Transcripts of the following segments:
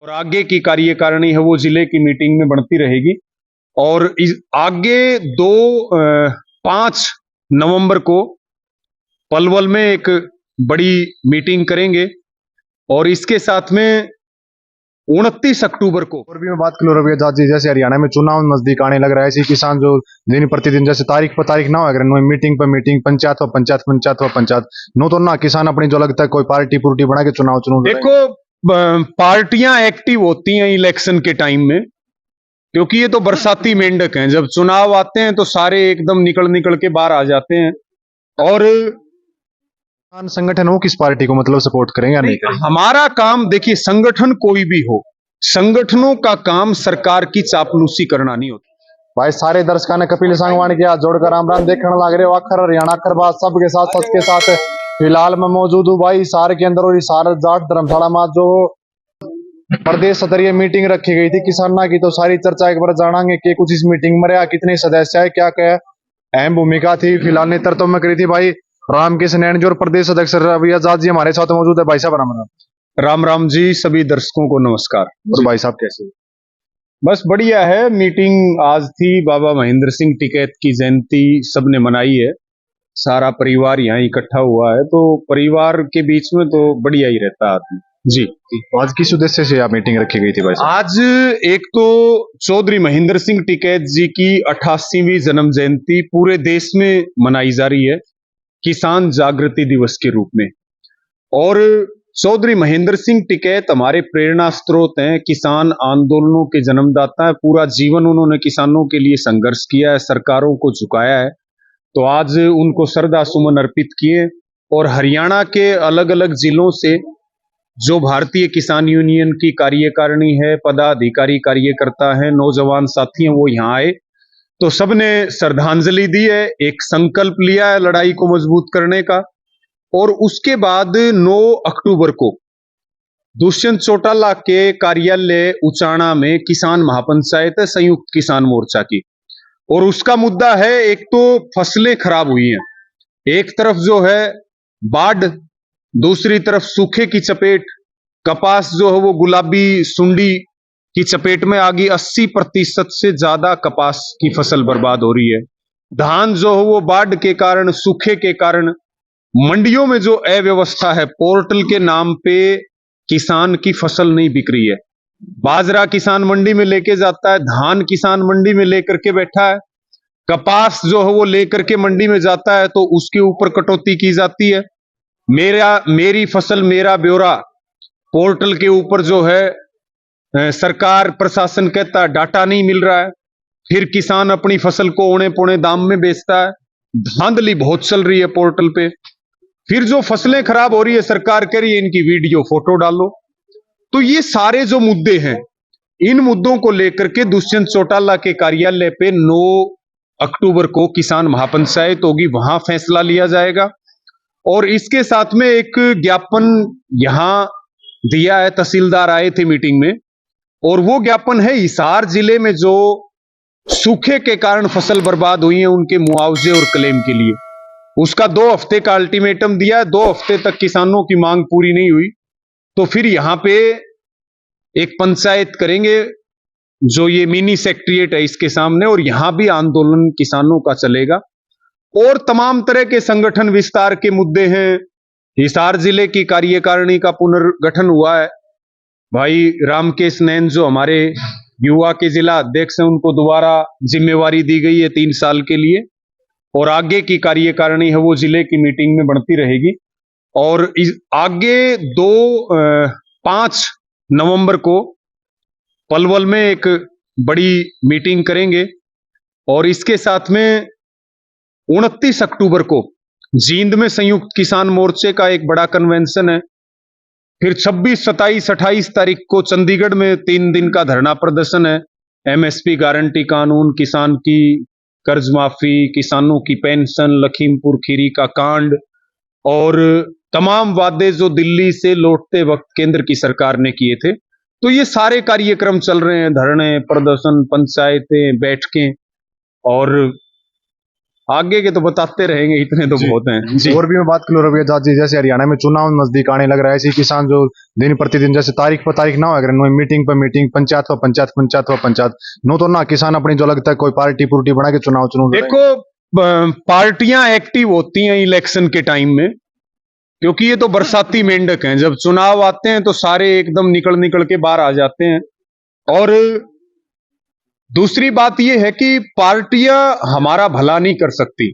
और आगे की कार्यकारिणी है वो जिले की मीटिंग में बढ़ती रहेगी। और आगे 5 नवंबर को पलवल में एक बड़ी मीटिंग करेंगे और इसके साथ में 29 अक्टूबर को और भी मैं बात करूँ रवि आजाद जी, जैसे हरियाणा में चुनाव नजदीक आने लग रहा है, ऐसे किसान जो दिन प्रतिदिन जैसे तारीख पर तारीख ना हो, अगर मीटिंग पर मीटिंग, पंचायत व पंचायत, पंचायत व पंचायत, नो तो ना किसान अपनी जो लगता है कोई पार्टी पुर्टी बना के चुनाव चुनाव देखो, पार्टियां एक्टिव होती हैं इलेक्शन के टाइम में, क्योंकि ये तो बरसाती मेंढक हैं। जब चुनाव आते हैं तो सारे एकदम निकल निकल के बाहर आ जाते हैं। और किसान संगठन वो किस पार्टी को मतलब सपोर्ट करेंगे या नहीं करेंगे? हमारा काम देखिए, संगठन कोई भी हो, संगठनों का काम सरकार की चापलूसी करना नहीं होता। भाई सारे दर्शकों ने कपिल सांगवान के हाथ जोड़कर राम राम देखने लग रहे हो, अखर हरियाणा अखर बात सबके साथ सच के साथ फिलहाल मैं मौजूद हूँ भाई सार के अंदर। और सार जाट धर्मशाला में जो प्रदेश स्तरीय मीटिंग रखी गई थी किसाना की, तो सारी चर्चा एक बार जानेंगे कि कुछ इस मीटिंग में रहा, कितने सदस्य है, क्या क्या अहम भूमिका थी। फिलहाल नेतृत्व में करी थी भाई रामकिशन नैन जी और प्रदेश अध्यक्ष रवि आजाद जी हमारे साथ मौजूद है। भाई साहब राम राम। राम राम जी, सभी दर्शकों को नमस्कार। और भाई साहब कैसे? बस बढ़िया है। मीटिंग आज थी, बाबा महेंद्र सिंह टिकैत की जयंती सबने मनाई है, सारा परिवार यहाँ इकट्ठा हुआ है, तो परिवार के बीच में तो बढ़िया ही रहता है आदमी जी। आज किस उद्देश्य से यह मीटिंग रखी गई थी भाई साहब? आज एक तो चौधरी महेंद्र सिंह टिकैत जी की 88वीं जन्म जयंती पूरे देश में मनाई जा रही है, किसान जागृति दिवस के रूप में। और चौधरी महेंद्र सिंह टिकैत हमारे प्रेरणा स्रोत हैं, किसान आंदोलनों के जन्मदाता है। पूरा जीवन उन्होंने किसानों के लिए संघर्ष किया है, सरकारों को झुकाया है। तो आज उनको श्रद्धा सुमन अर्पित किए। और हरियाणा के अलग अलग जिलों से जो भारतीय किसान यूनियन की कार्यकारिणी है, पदाधिकारी, कार्यकर्ता है, नौजवान साथी हैं, वो यहाँ आए, तो सबने श्रद्धांजलि दी है, एक संकल्प लिया है लड़ाई को मजबूत करने का। और उसके बाद 9 अक्टूबर को दुष्यंत चौटाला के कार्यालय उचाना में किसान महापंचायत है, संयुक्त किसान मोर्चा की। और उसका मुद्दा है, एक तो फसलें खराब हुई हैं, एक तरफ जो है बाढ़, दूसरी तरफ सूखे की चपेट, कपास जो है वो गुलाबी सुंडी की चपेट में आ गई, 80% से ज्यादा कपास की फसल बर्बाद हो रही है। धान जो है वो बाढ़ के कारण, सूखे के कारण, मंडियों में जो अव्यवस्था है, पोर्टल के नाम पे किसान की फसल नहीं बिक रही है। बाजरा किसान मंडी में लेके जाता है, धान किसान मंडी में लेकर के बैठा है, कपास जो है वो लेकर के मंडी में जाता है तो उसके ऊपर कटौती की जाती है। मेरी फसल मेरा ब्यौरा पोर्टल के ऊपर जो है सरकार प्रशासन कहता है डाटा नहीं मिल रहा है, फिर किसान अपनी फसल को औने पौने दाम में बेचता है। धांधली बहुत चल रही है पोर्टल पे। फिर जो फसलें खराब हो रही है, सरकार कह रही है इनकी वीडियो फोटो डालो। तो ये सारे जो मुद्दे हैं, इन मुद्दों को लेकर के दुष्यंत चौटाला के कार्यालय पे 9 अक्टूबर को किसान महापंचायत होगी, वहां फैसला लिया जाएगा। और इसके साथ में एक ज्ञापन यहां दिया है, तहसीलदार आए थे मीटिंग में, और वो ज्ञापन है हिसार जिले में जो सूखे के कारण फसल बर्बाद हुई है उनके मुआवजे और क्लेम के लिए। उसका 2 हफ्ते का अल्टीमेटम दिया, 2 हफ्ते तक किसानों की मांग पूरी नहीं हुई तो फिर यहां पे एक पंचायत करेंगे, जो ये मिनी सेक्रेटेरिएट है इसके सामने, और यहां भी आंदोलन किसानों का चलेगा। और तमाम तरह के संगठन विस्तार के मुद्दे हैं। हिसार जिले की कार्यकारिणी का पुनर्गठन हुआ है, भाई रामकेश नैन जो हमारे युवा के जिला अध्यक्ष हैं, उनको दोबारा जिम्मेवारी दी गई है 3 साल के लिए। और आगे की कार्यकारिणी है वो जिले की मीटिंग में बढ़ती रहेगी। और आगे 5 नवंबर को पलवल में एक बड़ी मीटिंग करेंगे। और इसके साथ में 29 अक्टूबर को जींद में संयुक्त किसान मोर्चे का एक बड़ा कन्वेंशन है। फिर 26, 27, 28 तारीख को चंडीगढ़ में 3 दिन का धरना प्रदर्शन है। एमएसपी गारंटी कानून, किसान की कर्ज माफी, किसानों की पेंशन, लखीमपुर खीरी का कांड और तमाम वादे जो दिल्ली से लौटते वक्त केंद्र की सरकार ने किए थे। तो ये सारे कार्यक्रम चल रहे हैं, धरने, प्रदर्शन, पंचायतें, बैठकें। और आगे के तो बताते रहेंगे, इतने तो बहुत हैं जी। और भी मैं बात करूँ रवि आजाद जी, जैसे हरियाणा में चुनाव नजदीक आने लग रहा है, ऐसे किसान जो दिन प्रतिदिन जैसे तारीख पर तारीख ना हो, अगर मीटिंग पर मीटिंग, पंचायत पर पंचायत, पंचायत पर पंचायत, नो तो ना किसान अपनी जो लगता है कोई पार्टी पुर्टी बना के चुनाव चुनाव देखो, पार्टियां एक्टिव होती हैं इलेक्शन के टाइम में, क्योंकि ये तो बरसाती मेंढक हैं। जब चुनाव आते हैं तो सारे एकदम निकल निकल के बाहर आ जाते हैं। और दूसरी बात यह है कि पार्टियां हमारा भला नहीं कर सकती,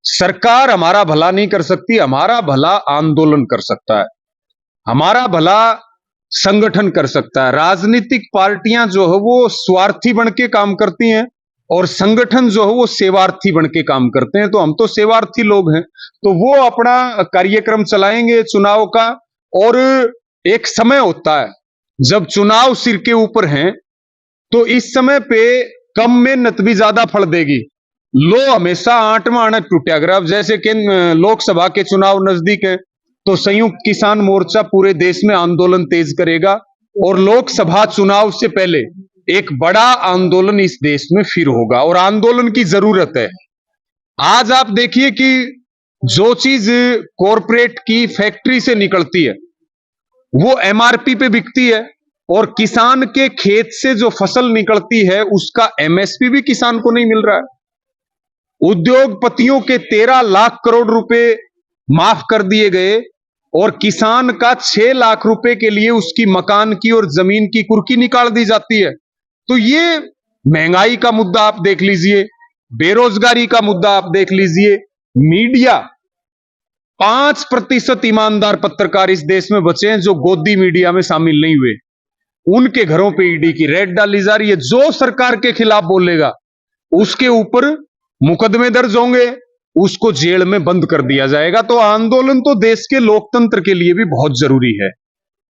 सरकार हमारा भला नहीं कर सकती। हमारा भला आंदोलन कर सकता है, हमारा भला संगठन कर सकता है। राजनीतिक पार्टियां जो है वो स्वार्थी बन के काम करती हैं और संगठन जो है वो सेवार्थी बन के काम करते हैं। तो हम तो सेवार्थी लोग हैं, तो वो अपना कार्यक्रम चलाएंगे चुनाव का। और एक समय होता है जब चुनाव सिर के ऊपर हैं, तो इस समय पे कम मेहनत भी ज्यादा फल देगी। लो हमेशा आंटवा आनट टूटा। अगर अब जैसे कि लोकसभा के चुनाव नजदीक है तो संयुक्त किसान मोर्चा पूरे देश में आंदोलन तेज करेगा और लोकसभा चुनाव से पहले एक बड़ा आंदोलन इस देश में फिर होगा और आंदोलन की जरूरत है। आज आप देखिए कि जो चीज कॉरपोरेट की फैक्ट्री से निकलती है वो एमआरपी पे बिकती है और किसान के खेत से जो फसल निकलती है उसका एमएसपी भी किसान को नहीं मिल रहा है। उद्योगपतियों के 13 लाख करोड़ रुपए माफ कर दिए गए और किसान का 6 लाख रुपए के लिए उसकी मकान की और जमीन की कुर्की निकाल दी जाती है। तो ये महंगाई का मुद्दा आप देख लीजिए, बेरोजगारी का मुद्दा आप देख लीजिए। मीडिया, 5% ईमानदार पत्रकार इस देश में बचे हैं जो गोदी मीडिया में शामिल नहीं हुए। उनके घरों पे ईडी की रेड डाली जा रही है। जो सरकार के खिलाफ बोलेगा उसके ऊपर मुकदमे दर्ज होंगे, उसको जेल में बंद कर दिया जाएगा। तो आंदोलन तो देश के लोकतंत्र के लिए भी बहुत जरूरी है,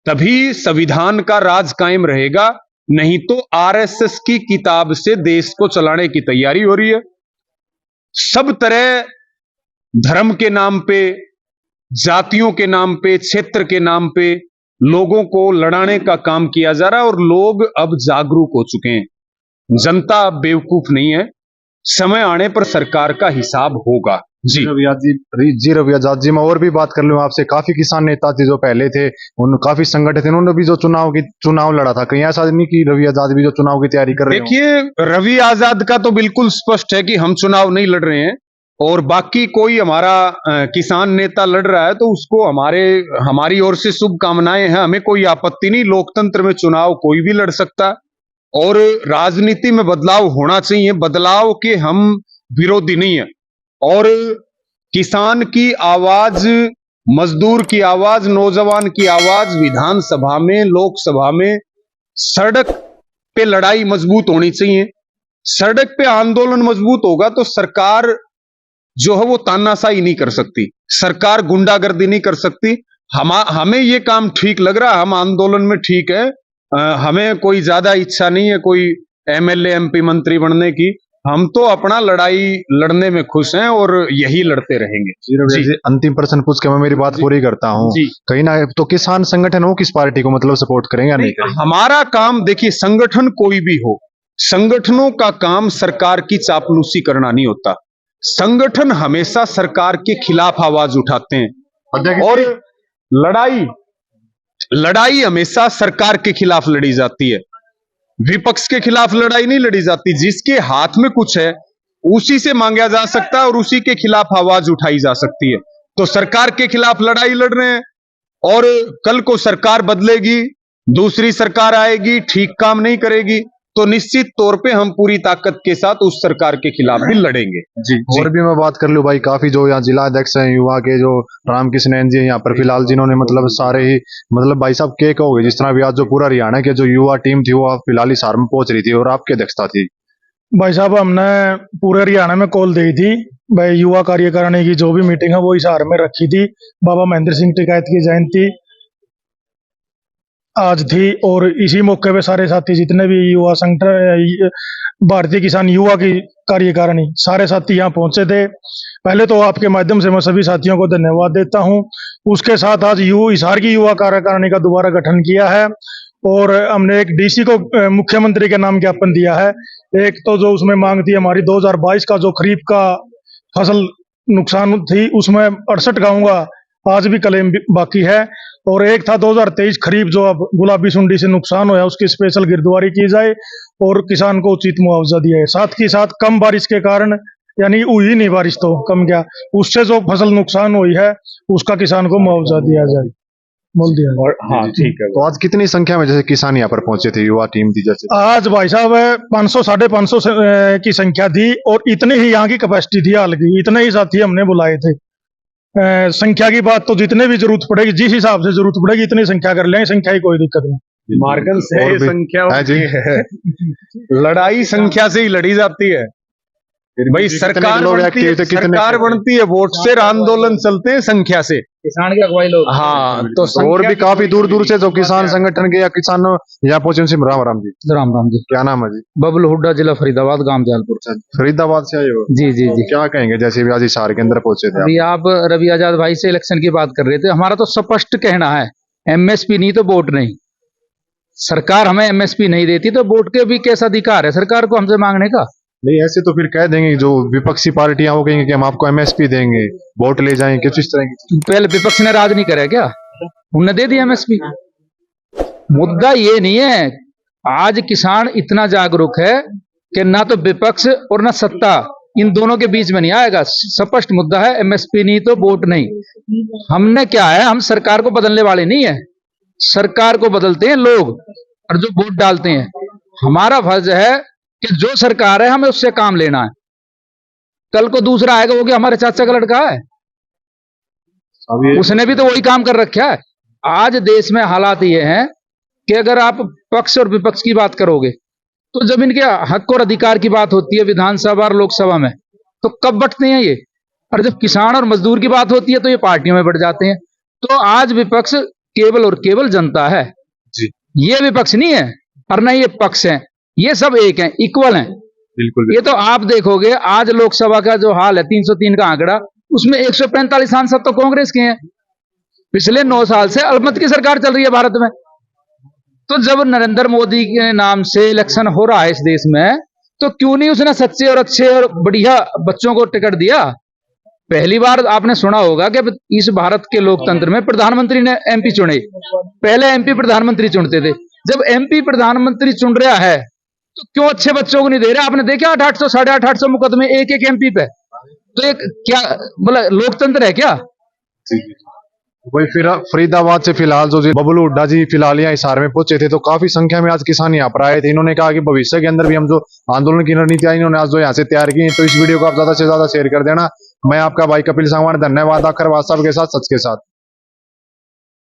तभी संविधान का राज कायम रहेगा। नहीं तो आरएसएस की किताब से देश को चलाने की तैयारी हो रही है। सब तरह धर्म के नाम पे, जातियों के नाम पे, क्षेत्र के नाम पे लोगों को लड़ाने का काम किया जा रहा है और लोग अब जागरूक हो चुके हैं। जनता अब बेवकूफ नहीं है। समय आने पर सरकार का हिसाब होगा। जी रवि आजाद जी, मैं और भी बात कर लूं आपसे, काफी किसान नेता थे जो पहले थे, उन काफी संगठन थे, उन्होंने भी जो चुनाव लड़ा था। कहीं ऐसा नहीं कि रवि आजाद भी जो चुनाव की तैयारी कर रहे हैं? देखिए, रवि आजाद का तो बिल्कुल स्पष्ट है कि हम चुनाव नहीं लड़ रहे हैं और बाकी कोई हमारा किसान नेता लड़ रहा है तो उसको हमारी ओर से शुभकामनाएं हैं। हमें कोई आपत्ति नहीं। लोकतंत्र में चुनाव कोई भी लड़ सकता है और राजनीति में बदलाव होना चाहिए। बदलाव के हम विरोधी नहीं है। और किसान की आवाज, मजदूर की आवाज, नौजवान की आवाज विधानसभा में, लोकसभा में, सड़क पे लड़ाई मजबूत होनी चाहिए। सड़क पे आंदोलन मजबूत होगा तो सरकार जो है वो तानाशाही नहीं कर सकती, सरकार गुंडागर्दी नहीं कर सकती। हमें ये काम ठीक लग रहा है, हम आंदोलन में ठीक है। हमें कोई ज्यादा इच्छा नहीं है कोई एमएलए एमपी मंत्री बनने की। हम तो अपना लड़ाई लड़ने में खुश हैं और यही लड़ते रहेंगे। अंतिम प्रश्न पूछ के मैं मेरी बात पूरी करता हूँ। कहीं ना तो किसान संगठन हो किस पार्टी को मतलब सपोर्ट करेंगे या नहीं? हमारा काम, देखिए, संगठन कोई भी हो, संगठनों का काम सरकार की चापलूसी करना नहीं होता। संगठन हमेशा सरकार के खिलाफ आवाज उठाते हैं और लड़ाई हमेशा सरकार के खिलाफ लड़ी जाती है, विपक्ष के खिलाफ लड़ाई नहीं लड़ी जाती। जिसके हाथ में कुछ है उसी से मांगा जा सकता है और उसी के खिलाफ आवाज उठाई जा सकती है। तो सरकार के खिलाफ लड़ाई लड़ रहे हैं और कल को सरकार बदलेगी, दूसरी सरकार आएगी, ठीक काम नहीं करेगी तो निश्चित तौर पे हम पूरी ताकत के साथ उस सरकार के खिलाफ भी लड़ेंगे। जी। और भी मैं बात कर लूं भाई, काफी जो यहाँ जिला अध्यक्ष हैं युवा के, जो रामकिशन जी यहाँ पर फिलहाल, जिन्होंने मतलब सारे ही मतलब भाई साहब क्या कहोगे, जिस तरह भी आज जो पूरा हरियाणा के जो युवा टीम थी वो फिलहाल हिसार में पहुंच रही थी और आपकी अध्यक्षता थी? भाई साहब, हमने पूरे हरियाणा में कॉल दी थी भाई, युवा कार्यकारिणी की जो भी मीटिंग है वो हिसार में रखी थी। बाबा महेंद्र सिंह टिकैत की जयंती आज थी और इसी मौके पे सारे साथी जितने भी युवा संगठन, भारतीय किसान युवा की कार्यकारिणी, सारे साथी यहाँ पहुंचे थे। पहले तो आपके माध्यम से मैं सभी साथियों को धन्यवाद देता हूं। उसके साथ आज हिसार की युवा कार्यकारिणी का दोबारा गठन किया है और हमने एक डीसी को मुख्यमंत्री के नाम ज्ञापन दिया है। एक तो जो उसमें मांग थी हमारी 2022 का जो खरीफ का फसल नुकसान थी उसमें 68 गाँव का आज भी क्लेम बाकी है। और एक था 2023 खरीफ जो अब गुलाबी सुंडी से नुकसान हुआ उसकी स्पेशल गिरदावरी की जाए और किसान को उचित मुआवजा दिया है। साथ ही साथ कम बारिश के कारण यानी हुई नहीं बारिश तो कम क्या उससे जो फसल नुकसान हुई है उसका किसान को मुआवजा दिया जाए बोल दिया। और हाँ ठीक है। तो आज कितनी संख्या में जैसे किसान यहाँ पर पहुंचे थे, युवा टीम थी जैसे? आज भाई साहब 500-550 की संख्या थी और इतनी ही यहाँ की कैपेसिटी थी हाल की, इतने ही साथी हमने बुलाए थे। संख्या की बात तो जितने भी जरूरत पड़ेगी जिस हिसाब से जरूरत पड़ेगी इतनी संख्या कर लेंगे, संख्या की कोई दिक्कत नहीं। मार्गन से और भी- संख्या है जी। लड़ाई संख्या से ही लड़ी जाती है भाई। सरकार लोग बनती एक्टिव है, थे, कितने सरकार बनती है वोट से, आंदोलन चलते हैं संख्या से। किसान की अगुवाई लोग। हाँ तो और संख्या भी की काफी कोई दूर दूर से जो बड़ी किसान बात है। संगठन के या किसान यहाँ पहुंचे उनसे राम राम जी। राम राम जी। क्या नाम है जी? बबलू हुड्डा, जिला फरीदाबाद, गांव जालपुर। फरीदाबाद से आए हो? जी जी जी। क्या कहेंगे जैसे भी आज हिसार के अंदर पहुंचे थे अभी आप रवि आजाद भाई से इलेक्शन की बात कर रहे थे, हमारा तो स्पष्ट कहना है एमएसपी नहीं तो वोट नहीं। सरकार हमें एमएसपी नहीं देती तो वोट के भी कैसा अधिकार है सरकार को हमसे मांगने का? नहीं ऐसे तो फिर कह देंगे जो विपक्षी पार्टियां हो कहेंगे कि हम आपको एमएसपी देंगे, वोट ले जाएंगे, किस इस तरह की। पहले विपक्ष ने राज नहीं करे क्या? उन्होंने दे दिया एमएसपी। मुद्दा ये नहीं है, आज किसान इतना जागरूक है कि ना तो विपक्ष और ना सत्ता इन दोनों के बीच में नहीं आएगा। स्पष्ट मुद्दा है एमएसपी नहीं तो वोट नहीं। हमने क्या है, हम सरकार को बदलने वाले नहीं है, सरकार को बदलते हैं लोग और जो वोट डालते हैं। हमारा फर्ज है कि जो सरकार है हमें उससे काम लेना है। कल को दूसरा आएगा वो कि हमारे चाचा का लड़का है, अब ये उसने भी तो वही काम कर रखा है। आज देश में हालात ये हैं कि अगर आप पक्ष और विपक्ष की बात करोगे तो जब इनके हक और अधिकार की बात होती है विधानसभा और लोकसभा में तो कब बंटते हैं ये, और जब किसान और मजदूर की बात होती है तो ये पार्टियों में बढ़ जाते हैं। तो आज विपक्ष केवल और केवल जनता है जी। ये विपक्ष नहीं है और ना ये पक्ष है, ये सब एक है, इक्वल है। बिल्कुल ये तो आप देखोगे आज लोकसभा का जो हाल है 303 का आंकड़ा, उसमें 145 सांसद तो कांग्रेस के हैं। पिछले 9 साल से अल्पमत की सरकार चल रही है भारत में। तो जब नरेंद्र मोदी के नाम से इलेक्शन हो रहा है इस देश में तो क्यों नहीं उसने सच्चे और अच्छे और बढ़िया बच्चों को टिकट दिया? पहली बार आपने सुना होगा कि इस भारत के लोकतंत्र में प्रधानमंत्री ने एमपी चुने। पहले एमपी प्रधानमंत्री चुनते थे, जब एमपी प्रधानमंत्री चुन रहा है तो क्यों अच्छे बच्चों को नहीं दे रहे? आपने देखा 800 850 मुकदमे एक एमपी पे, तो एक क्या बोला लोकतंत्र है क्या? वही फिर फरीदाबाद से फिलहाल जो जी बबलू हुड्डा जी फिलहाल यहाँ हिसार में पहुंचे थे तो काफी संख्या में आज किसान यहाँ पर आए थे। इन्होंने कहा कि भविष्य के अंदर भी हम जो आंदोलन की रणनीतियां इन्होंने आज जो यहाँ से तैयार की हैं, तो इस वीडियो को आप ज्यादा से ज्यादा शेयर कर देना। मैं आपका भाई कपिल सांगवान, धन्यवाद। आखिर साहब के साथ, सच के साथ।